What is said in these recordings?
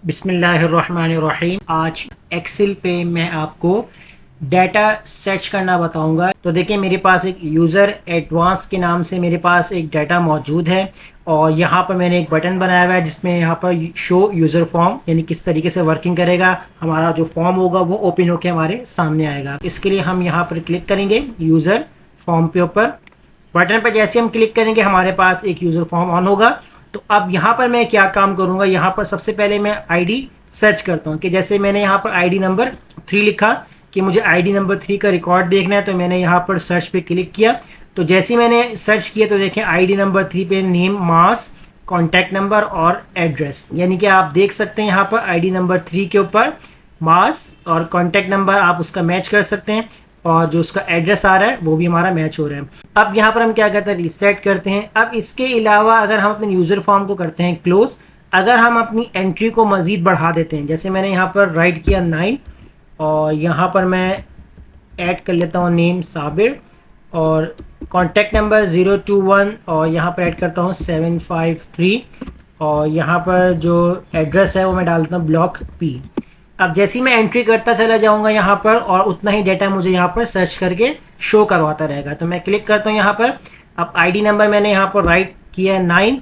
बिस्मिल्लाहिर्रहमानिर्रहीम। आज एक्सेल पे मैं आपको डाटा सर्च करना बताऊंगा। तो देखिए, मेरे पास एक यूज़र एडवांस के नाम से मेरे पास एक डाटा मौजूद है और यहाँ पर मैंने एक बटन बनाया हुआ है जिसमें यहाँ पर शो यूज़र फॉर्म, यानी किस तरीके से वर्किंग करेगा, हमारा जो फॉर्म होगा वो ओपन होकर हमारे सामने आएगा। इसके लिए हम यहाँ पर क्लिक करेंगे यूज़र फॉर्म के ऊपर। बटन पर जैसे हम क्लिक करेंगे हमारे पास एक यूज़र फॉर्म ऑन होगा। तो अब यहाँ पर मैं क्या काम करूँगा, यहाँ पर सबसे पहले मैं आईडी सर्च करता हूँ कि जैसे मैंने यहाँ पर आईडी नंबर 3 लिखा कि मुझे आईडी नंबर 3 का रिकॉर्ड देखना है, तो मैंने यहाँ पर सर्च पे क्लिक किया। तो जैसे ही मैंने सर्च किया तो देखें आईडी नंबर 3 पे नेम, मास, कॉन्टैक्ट नंबर और एड्रेस, यानी कि आप देख सकते हैं यहाँ पर आईडी नंबर 3 के ऊपर मास और कॉन्टैक्ट नंबर आप उसका मैच कर सकते हैं और जो उसका एड्रेस आ रहा है वो भी हमारा मैच हो रहा है। अब यहाँ पर हम क्या करते हैं, रीसेट करते हैं। अब इसके अलावा अगर हम अपने यूज़र फॉर्म को करते हैं क्लोज, अगर हम अपनी एंट्री को मज़ीद बढ़ा देते हैं, जैसे मैंने यहाँ पर राइट किया 9 और यहाँ पर मैं ऐड कर लेता हूँ नेम साबिर और कॉन्टैक्ट नंबर 021 और यहाँ पर ऐड करता हूँ 753 और यहाँ पर जो एड्रेस है वो मैं डालता हूँ ब्लॉक पी। अब जैसे ही मैं एंट्री करता चला जाऊंगा यहाँ पर और उतना ही डाटा मुझे यहाँ पर सर्च करके शो करवाता रहेगा। तो मैं क्लिक करता हूँ यहाँ पर। अब आईडी नंबर मैंने यहाँ पर राइट किया 9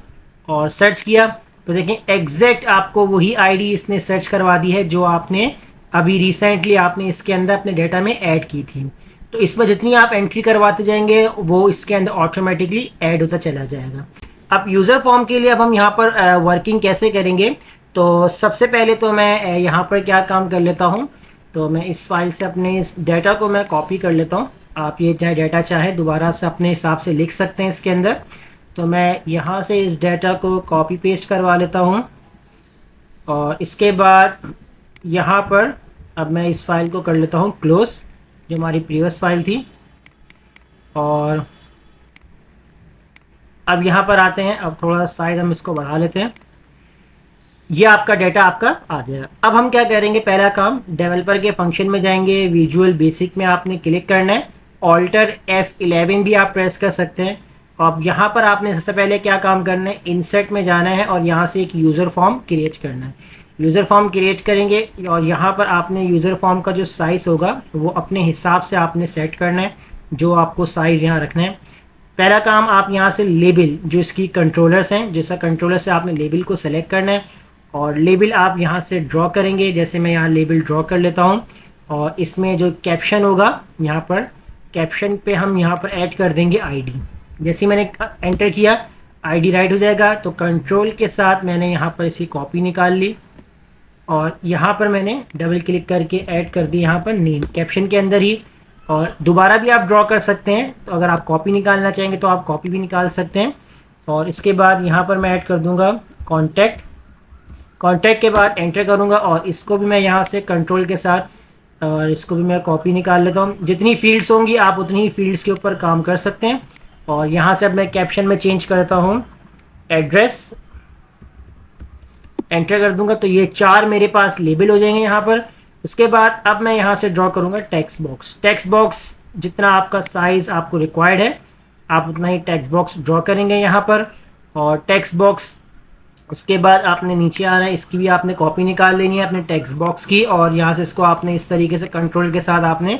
और सर्च किया तो देखें एग्जैक्ट आपको वही आईडी इसने सर्च करवा दी है जो आपने अभी रिसेंटली आपने इसके अंदर अपने डाटा में ऐड की थी। तो इसमें जितनी आप एंट्री करवाते जाएंगे वो इसके अंदर ऑटोमेटिकली ऐड होता चला जाएगा। अब यूज़र फॉर्म के लिए अब हम यहाँ पर वर्किंग कैसे करेंगे, तो सबसे पहले तो मैं यहाँ पर क्या काम कर लेता हूँ, तो मैं इस फाइल से अपने इस डाटा को मैं कॉपी कर लेता हूँ। आप ये चाहे डाटा चाहे दोबारा से अपने हिसाब से लिख सकते हैं इसके अंदर। तो मैं यहाँ से इस डाटा को कॉपी पेस्ट करवा लेता हूँ और इसके बाद यहाँ पर अब मैं इस फाइल को कर लेता हूँ क्लोज, जो हमारी प्रीवियस फाइल थी। और अब यहाँ पर आते हैं, अब थोड़ा साइज हम इसको बढ़ा लेते हैं। ये आपका डाटा आपका आ जाएगा। अब हम क्या करेंगे, पहला काम डेवलपर के फंक्शन में जाएंगे, विजुअल बेसिक में आपने क्लिक करना है, ऑल्टर F11 भी आप प्रेस कर सकते हैं। अब यहाँ पर आपने सबसे पहले क्या काम करना है, इंसर्ट में जाना है और यहाँ से एक यूज़र फॉर्म क्रिएट करना है। यूज़र फॉर्म क्रिएट करेंगे और यहाँ पर आपने यूज़र फॉर्म का जो साइज़ होगा वो अपने हिसाब से आपने सेट करना है, जो आपको साइज़ यहाँ रखना है। पहला काम आप यहाँ से लेबल, जो इसकी कंट्रोलर्स हैं, जैसा कंट्रोलर से आपने लेबल को सेलेक्ट करना है और लेबल आप यहाँ से ड्रॉ करेंगे। जैसे मैं यहाँ लेबल ड्रॉ कर लेता हूँ और इसमें जो कैप्शन होगा यहाँ पर कैप्शन पे हम यहाँ पर ऐड कर देंगे आईडी। जैसे मैंने एंटर किया आईडी राइट हो जाएगा। तो कंट्रोल के साथ मैंने यहाँ पर इसकी कॉपी निकाल ली और यहाँ पर मैंने डबल क्लिक करके ऐड कर दी यहाँ पर नेम कैप्शन के अंदर ही। और दोबारा भी आप ड्रॉ कर सकते हैं, तो अगर आप कॉपी निकालना चाहेंगे तो आप कॉपी भी निकाल सकते हैं। और इसके बाद यहाँ पर मैं ऐड कर दूँगा कॉन्टैक्ट। कॉन्टैक्ट के बाद एंटर करूंगा और इसको भी मैं यहाँ से कंट्रोल के साथ और इसको भी मैं कॉपी निकाल लेता हूँ। जितनी फील्ड्स होंगी आप उतनी ही फील्ड्स के ऊपर काम कर सकते हैं। और यहाँ से अब मैं कैप्शन में चेंज करता हूँ एड्रेस, एंटर कर दूंगा तो ये 4 मेरे पास लेबल हो जाएंगे यहाँ पर। उसके बाद अब मैं यहाँ से ड्रॉ करूँगा टेक्स्ट बॉक्स। टेक्स्ट बॉक्स जितना आपका साइज आपको रिक्वायर्ड है आप उतना ही टेक्स्ट बॉक्स ड्रॉ करेंगे यहाँ पर। और टेक्स्ट बॉक्स उसके बाद आपने नीचे आना है, इसकी भी आपने कॉपी निकाल लेनी है अपने टेक्स्ट बॉक्स की और यहाँ से इसको आपने इस तरीके से कंट्रोल के साथ आपने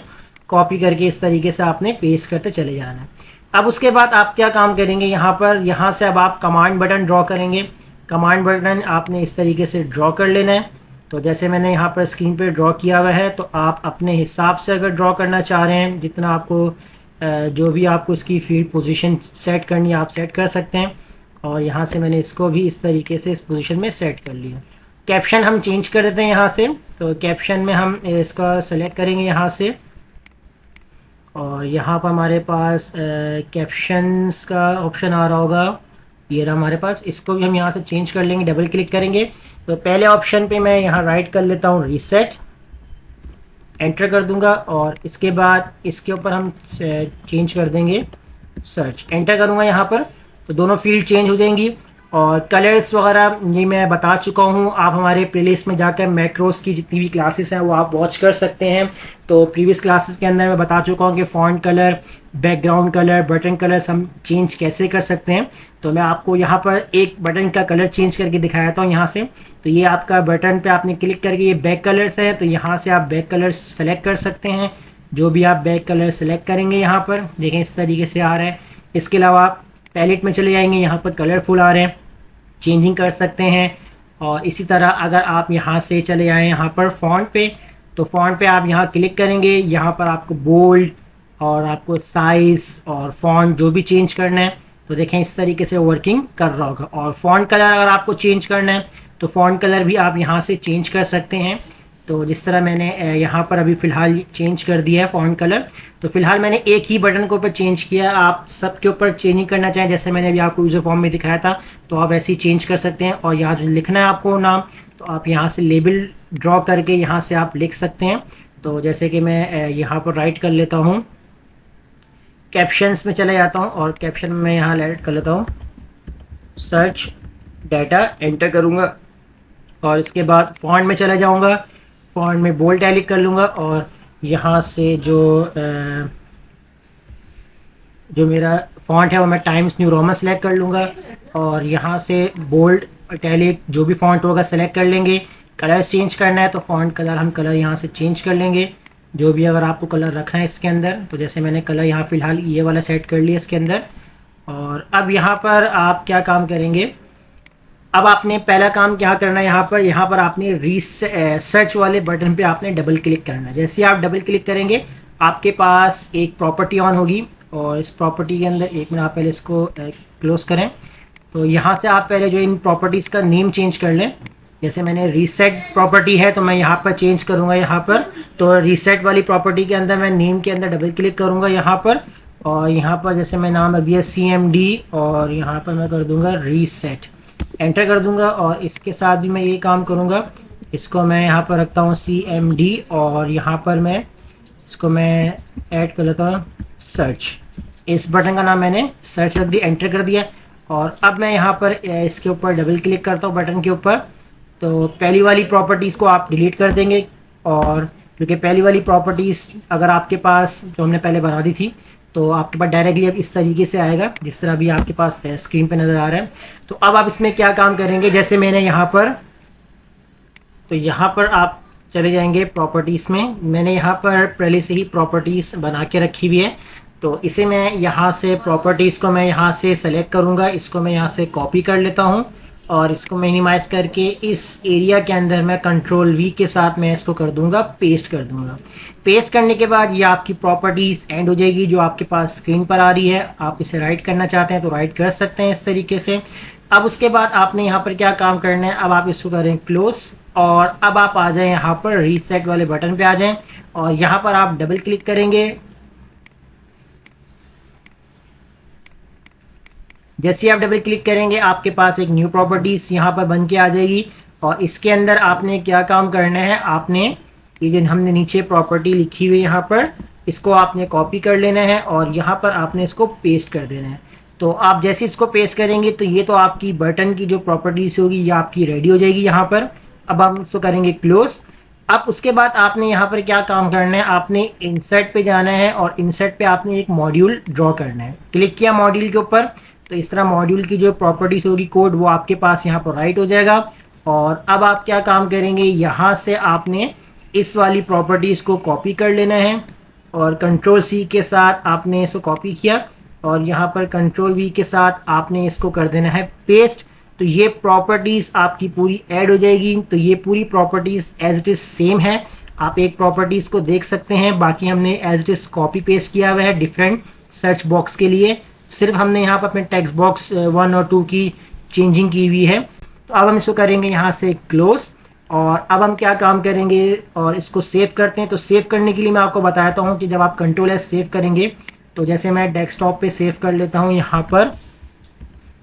कॉपी करके इस तरीके से आपने पेस्ट करते चले जाना है। अब उसके बाद आप क्या काम करेंगे, यहाँ पर यहाँ से अब आप कमांड बटन ड्रॉ करेंगे। कमांड बटन आपने इस तरीके से ड्रॉ कर लेना है। तो जैसे मैंने यहाँ पर स्क्रीन पर ड्रॉ किया हुआ है, तो आप अपने हिसाब से अगर ड्रॉ करना चाह रहे हैं, जितना आपको जो भी आपको इसकी फील्ड पोजीशन सेट करनी है आप सेट कर सकते हैं। और यहाँ से मैंने इसको भी इस तरीके से इस पोजीशन में सेट कर लिया। कैप्शन हम चेंज कर देते हैं यहाँ से। तो कैप्शन में हम इसका सेलेक्ट करेंगे यहाँ से और यहाँ पर हमारे पास कैप्शंस का ऑप्शन आ रहा होगा, ये रहा हमारे पास। इसको भी हम यहाँ से चेंज कर लेंगे, डबल क्लिक करेंगे तो पहले ऑप्शन पे मैं यहाँ राइट कर लेता हूँ रीसेट, एंटर कर दूंगा और इसके बाद इसके ऊपर हम चेंज कर देंगे सर्च, एंटर करूँगा यहाँ पर तो दोनों फील्ड चेंज हो जाएंगी। और कलर्स वगैरह ये मैं बता चुका हूँ। आप हमारे प्लेलिस्ट में जाकर मैक्रोस की जितनी भी क्लासेस हैं वो आप वॉच कर सकते हैं। तो प्रीवियस क्लासेस के अंदर मैं बता चुका हूँ कि font colour, background colour, button colour हम चेंज कैसे कर सकते हैं। तो मैं आपको यहाँ पर एक बटन का कलर चेंज करके दिखाता हूँ यहाँ से। तो ये आपका बटन पे आपने क्लिक करके ये बैक कलर्स है, तो यहाँ से आप बैक कलर सेलेक्ट कर सकते हैं। जो भी आप बैक कलर सेलेक्ट करेंगे यहाँ पर देखें इस तरीके से आ रहा है। इसके अलावा आप पैलेट में चले जाएंगे, यहाँ पर कलरफुल आ रहे हैं, चेंजिंग कर सकते हैं। और इसी तरह अगर आप यहाँ से चले जाएँ यहाँ पर फ़ॉन्ट पे, तो फ़ॉन्ट पे आप यहाँ क्लिक करेंगे, यहाँ पर आपको बोल्ड और आपको साइज़ और फ़ॉन्ट जो भी चेंज करना है तो देखें इस तरीके से वर्किंग कर रहा होगा। और फ़ॉन्ट कलर अगर आपको चेंज करना है तो फ़ॉन्ट कलर भी आप यहाँ से चेंज कर सकते हैं। तो जिस तरह मैंने यहाँ पर अभी फ़िलहाल चेंज कर दिया है फ़ॉन्ट कलर, तो फिलहाल मैंने एक ही बटन के ऊपर चेंज किया। आप सब के ऊपर चेंजिंग करना चाहें जैसे मैंने अभी आपको यूज़र फॉर्म में दिखाया था तो आप ऐसे ही चेंज कर सकते हैं। और यहाँ जो लिखना है आपको नाम, तो आप यहाँ से लेबल ड्रॉ करके यहाँ से आप लिख सकते हैं। तो जैसे कि मैं यहाँ पर राइट कर लेता हूँ, कैप्शंस में चले जाता हूँ और कैप्शन में यहाँ ऐड कर लेता हूँ सर्च डाटा, एंटर करूँगा और इसके बाद फॉन्ट में चला जाऊँगा, फॉन्ट में बोल्ड इटैलिक कर लूँगा और यहाँ से जो मेरा फॉन्ट है वो मैं टाइम्स न्यू रोमन सेलेक्ट कर लूँगा और यहाँ से बोल्ड इटैलिक जो भी फॉन्ट होगा सेलेक्ट कर लेंगे। कलर चेंज करना है तो फॉन्ट कलर हम कलर यहाँ से चेंज कर लेंगे, जो भी अगर आपको कलर रखना है इसके अंदर। तो जैसे मैंने कलर यहाँ फ़िलहाल ये वाला सेट कर लिया इसके अंदर। और अब यहाँ पर आप क्या काम करेंगे, अब आपने पहला काम क्या करना है, यहाँ पर आपने सर्च वाले बटन पे आपने डबल क्लिक करना है। जैसे आप डबल क्लिक करेंगे आपके पास एक प्रॉपर्टी ऑन होगी और इस प्रॉपर्टी के अंदर एक मिनट आप पहले इसको क्लोज करें। तो यहाँ से आप पहले जो इन प्रॉपर्टीज़ का नेम चेंज कर लें। जैसे मैंने रीसेट प्रॉपर्टी है तो मैं यहाँ पर चेंज करूँगा यहाँ पर। तो रीसेट वाली प्रॉपर्टी के अंदर मैं नेम के अंदर डबल क्लिक करूँगा यहाँ पर और यहाँ पर जैसे मैं नाम रख दिया CMD और यहाँ पर मैं कर दूँगा रीसेट, एंटर कर दूंगा। और इसके साथ भी मैं ये काम करूँगा, इसको मैं यहाँ पर रखता हूँ CMD और यहाँ पर मैं इसको मैं ऐड कर लेता हूँ सर्च। इस बटन का नाम मैंने सर्च रख दिया, एंटर कर दिया। और अब मैं यहाँ पर इसके ऊपर डबल क्लिक करता हूँ बटन के ऊपर। तो पहली वाली प्रॉपर्टीज़ को आप डिलीट कर देंगे और क्योंकि पहली वाली प्रॉपर्टीज़ अगर आपके पास जो हमने पहले बना दी थी तो आपके पास डायरेक्टली अब इस तरीके से आएगा जिस तरह अभी आपके पास स्क्रीन पे नज़र आ रहा है। तो अब आप इसमें क्या काम करेंगे, जैसे मैंने यहाँ पर, तो यहाँ पर आप चले जाएंगे प्रॉपर्टीज़ में। मैंने यहाँ पर पहले से ही प्रॉपर्टीज़ बना के रखी हुई है तो इसे मैं यहाँ से प्रॉपर्टीज़ को मैं यहाँ से सेलेक्ट करूँगा, इसको मैं यहाँ से कॉपी कर लेता हूँ और इसको मिनिमाइज़ करके इस एरिया के अंदर मैं Ctrl+V के साथ मैं इसको कर दूंगा, पेस्ट कर दूंगा। पेस्ट करने के बाद ये आपकी प्रॉपर्टीज़ एंड हो जाएगी जो आपके पास स्क्रीन पर आ रही है। आप इसे राइट करना चाहते हैं तो राइट कर सकते हैं इस तरीके से। अब उसके बाद आपने यहाँ पर क्या काम करना है, अब आप इसको करें क्लोज और अब आप आ जाएं यहाँ पर रीसेट वाले बटन पे आ जाएं और यहाँ पर आप डबल क्लिक करेंगे। जैसे आप डबल क्लिक करेंगे आपके पास एक न्यू प्रॉपर्टीज यहाँ पर बन के आ जाएगी और इसके अंदर आपने क्या काम करना है, आपने ये जो हमने नीचे प्रॉपर्टी लिखी हुई है यहाँ पर इसको आपने कॉपी कर लेना है और यहाँ पर आपने इसको पेस्ट कर देना है। तो आप जैसे इसको पेस्ट करेंगे तो ये तो आपकी बटन की जो प्रॉपर्टीज होगी ये आपकी रेडी हो जाएगी यहाँ पर। अब हम इसको करेंगे क्लोज। अब उसके बाद आपने यहाँ पर क्या काम करना है, आपने इंसर्ट पे जाना है और इंसर्ट पे आपने एक मॉड्यूल ड्रॉ करना है। क्लिक किया मॉड्यूल के ऊपर तो इस तरह मॉड्यूल की जो प्रॉपर्टीज होगी कोड वो आपके पास यहाँ पर राइट हो जाएगा। और अब आप क्या काम करेंगे, यहाँ से आपने इस वाली प्रॉपर्टीज को कॉपी कर लेना है और Ctrl+C के साथ आपने इसको कॉपी किया और यहाँ पर Ctrl+V के साथ आपने इसको कर देना है पेस्ट। तो ये प्रॉपर्टीज आपकी पूरी ऐड हो जाएगी। तो ये पूरी properties as it is same है, आप एक प्रॉपर्टीज को देख सकते हैं, बाकी हमने as it is copy paste किया हुआ है डिफरेंट सर्च बॉक्स के लिए। सिर्फ हमने यहाँ पर अपने टेक्स्ट बॉक्स 1 और 2 की चेंजिंग की हुई है। तो अब हम इसको करेंगे यहाँ से क्लोज और अब हम क्या काम करेंगे और इसको सेव करते हैं। तो सेव करने के लिए मैं आपको बताता हूँ कि जब आप Ctrl+S सेव करेंगे तो जैसे मैं डेस्कटॉप पे सेव कर लेता हूँ, यहाँ पर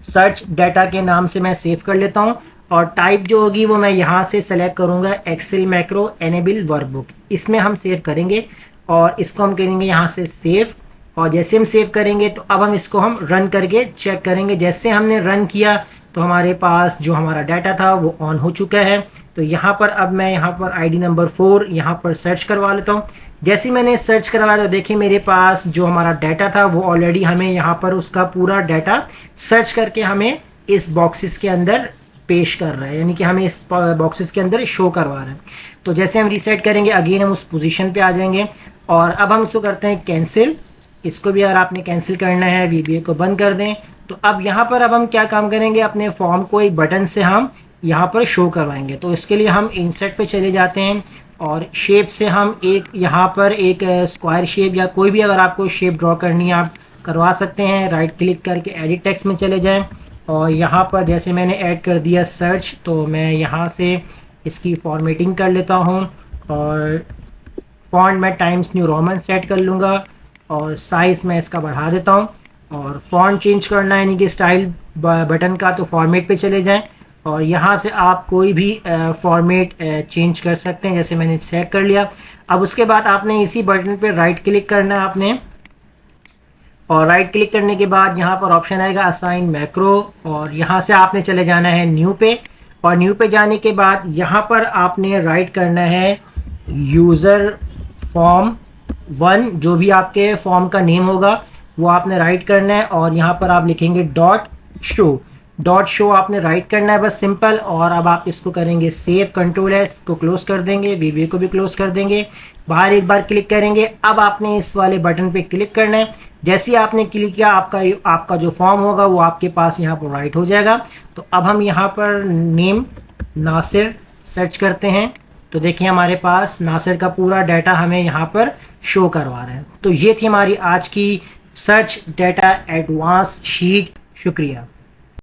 सर्च डाटा के नाम से मैं सेव कर लेता हूँ और टाइप जो होगी वो मैं यहाँ से सेलेक्ट करूँगा एक्सेल मैक्रो एनेबल वर्कबुक, इसमें हम सेव करेंगे और इसको हम करेंगे यहाँ से सेव। और जैसे हम सेव करेंगे तो अब हम इसको हम रन करके चेक करेंगे। जैसे हमने रन किया तो हमारे पास जो हमारा डाटा था वो ऑन हो चुका है। तो यहाँ पर अब मैं यहाँ पर आईडी नंबर 4 यहाँ पर सर्च करवा लेता हूँ। जैसे मैंने सर्च करवाया तो देखिए मेरे पास जो हमारा डाटा था वो ऑलरेडी हमें यहाँ पर उसका पूरा डाटा सर्च करके हमें इस बॉक्सेस के अंदर पेश कर रहा है, यानी कि हमें इस बॉक्सेस के अंदर शो करवा रहा है। तो जैसे हम रीसेट करेंगे अगेन हम उस पोजीशन पे आ जाएंगे और अब हम इसको करते हैं कैंसिल। इसको भी अगर आपने कैंसिल करना है वीबीए को बंद कर दें। तो अब यहाँ पर अब हम क्या काम करेंगे, अपने फॉर्म को एक बटन से हम यहाँ पर शो करवाएंगे। तो इसके लिए हम इंसर्ट पे चले जाते हैं और शेप से हम एक यहाँ पर एक स्क्वायर शेप या कोई भी अगर आपको शेप ड्रॉ करनी है आप करवा सकते हैं। राइट क्लिक करके एडिट टेक्स्ट में चले जाएं और यहाँ पर जैसे मैंने ऐड कर दिया सर्च, तो मैं यहाँ से इसकी फॉर्मेटिंग कर लेता हूँ और फॉन्ट में टाइम्स न्यू रोमन सेट कर लूँगा और साइज़ मैं इसका बढ़ा देता हूँ। और फॉन्ट चेंज करना है यानी कि स्टाइल बटन का, तो फॉर्मेट पे चले जाएं और यहाँ से आप कोई भी फॉर्मेट चेंज कर सकते हैं। जैसे मैंने सेट कर लिया। अब उसके बाद आपने इसी बटन पे राइट क्लिक करना है आपने, और राइट क्लिक करने के बाद यहाँ पर ऑप्शन आएगा असाइन मैक्रो और यहाँ से आपने चले जाना है न्यू पे। और न्यू पे जाने के बाद यहाँ पर आपने राइट करना है यूज़र फॉर्म 1, जो भी आपके फॉर्म का नेम होगा वो आपने राइट करना है और यहाँ पर आप लिखेंगे डॉट शो आपने राइट करना है, बस सिंपल। और अब आप इसको करेंगे सेव, कंट्रोल एस को क्लोज कर देंगे, वीबीए को भी क्लोज कर देंगे, बाहर एक बार क्लिक करेंगे। अब आपने इस वाले बटन पे क्लिक करना है। जैसे ही आपने क्लिक किया आपका जो फॉर्म होगा वो आपके पास यहाँ पर राइट हो जाएगा। तो अब हम यहाँ पर नेम नासिर सर्च करते हैं तो देखिए हमारे पास नासिर का पूरा डाटा हमें यहाँ पर शो करवा रहा है। तो ये थी हमारी आज की सर्च डाटा एडवांस शीट। शुक्रिया।